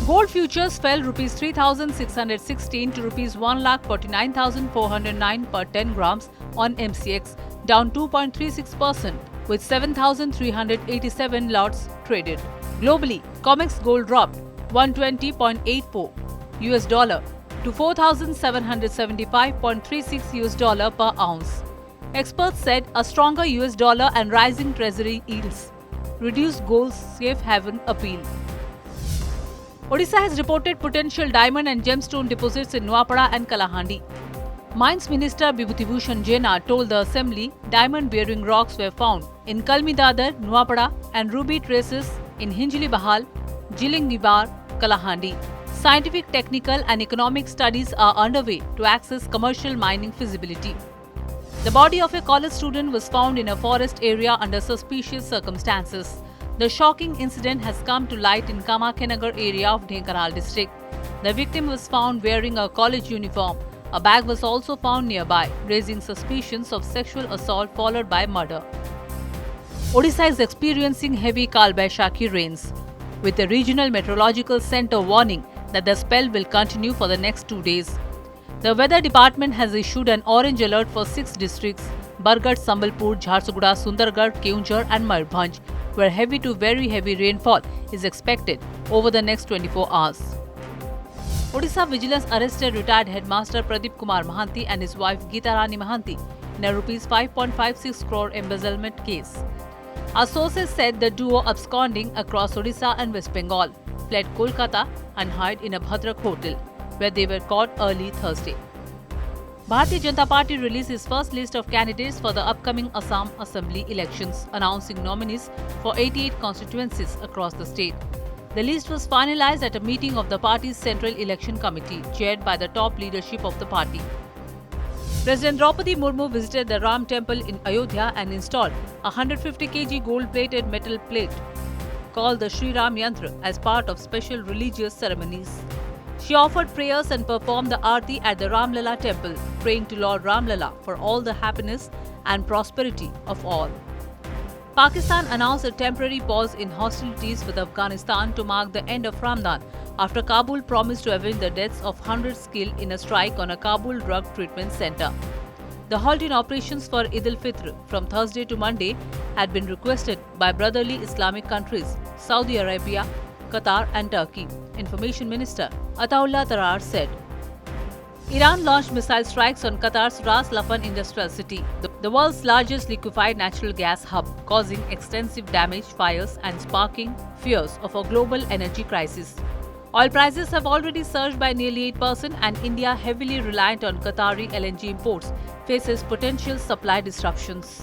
Gold futures fell rupees 3,616 to rupees 1,49,409 per 10 grams on MCX, down 2.36%, with 7,387 lots traded. Globally, COMEX gold dropped 120.84 US dollar to 4,775.36 US dollar per ounce. Experts said a stronger US dollar and rising treasury yields reduced gold's safe haven appeal. Odisha has reported potential diamond and gemstone deposits in Nuapada and Kalahandi. Mines Minister Bibhuti Jaina told the assembly diamond-bearing rocks were found in Kalmidadar, Nuapada and ruby traces in Hinjli Bahal, Jilingibar, Kalahandi. Scientific, technical and economic studies are underway to access commercial mining feasibility. The body of a college student was found in a forest area under suspicious circumstances. The shocking incident has come to light in Kamakhanagar area of Dhenkanal district. The victim was found wearing a college uniform. A bag was also found nearby, raising suspicions of sexual assault followed by murder. Odisha is experiencing heavy Kal Baishakhi rains, with the regional meteorological center warning that the spell will continue for the next 2 days. The weather department has issued an orange alert for 6 districts: Bargarh, Sambalpur, Jharsuguda, Sundargarh, Keonjhar and Mayurbhanj, where heavy to very heavy rainfall is expected over the next 24 hours. Odisha Vigilance arrested retired headmaster Pradeep Kumar Mahanti and his wife Geeta Rani Mahanti in a Rs 5.56 crore embezzlement case. Our sources said the duo absconding across Odisha and West Bengal fled Kolkata and hid in a Bhadrak hotel, where they were caught early Thursday. Bharatiya Janata Party released its first list of candidates for the upcoming Assam Assembly elections, announcing nominees for 88 constituencies across the state. The list was finalized at a meeting of the party's Central Election Committee, chaired by the top leadership of the party. President Draupadi Murmu visited the Ram Temple in Ayodhya and installed a 150 kg gold-plated metal plate called the Sri Ram Yantra as part of special religious ceremonies. She offered prayers and performed the Aarti at the Ramlala temple, praying to Lord Ramlala for all the happiness and prosperity of all. Pakistan announced a temporary pause in hostilities with Afghanistan to mark the end of Ramadan after Kabul promised to avenge the deaths of hundreds killed in a strike on a Kabul drug treatment center. The halt in operations for Eid al-Fitr from Thursday to Monday had been requested by brotherly Islamic countries, Saudi Arabia, Qatar and Turkey, Information Minister Ataullah Tarar said. Iran launched missile strikes on Qatar's Ras Laffan industrial city, the world's largest liquefied natural gas hub, causing extensive damage, fires and sparking fears of a global energy crisis. Oil prices have already surged by nearly 8% and India, heavily reliant on Qatari LNG imports, faces potential supply disruptions.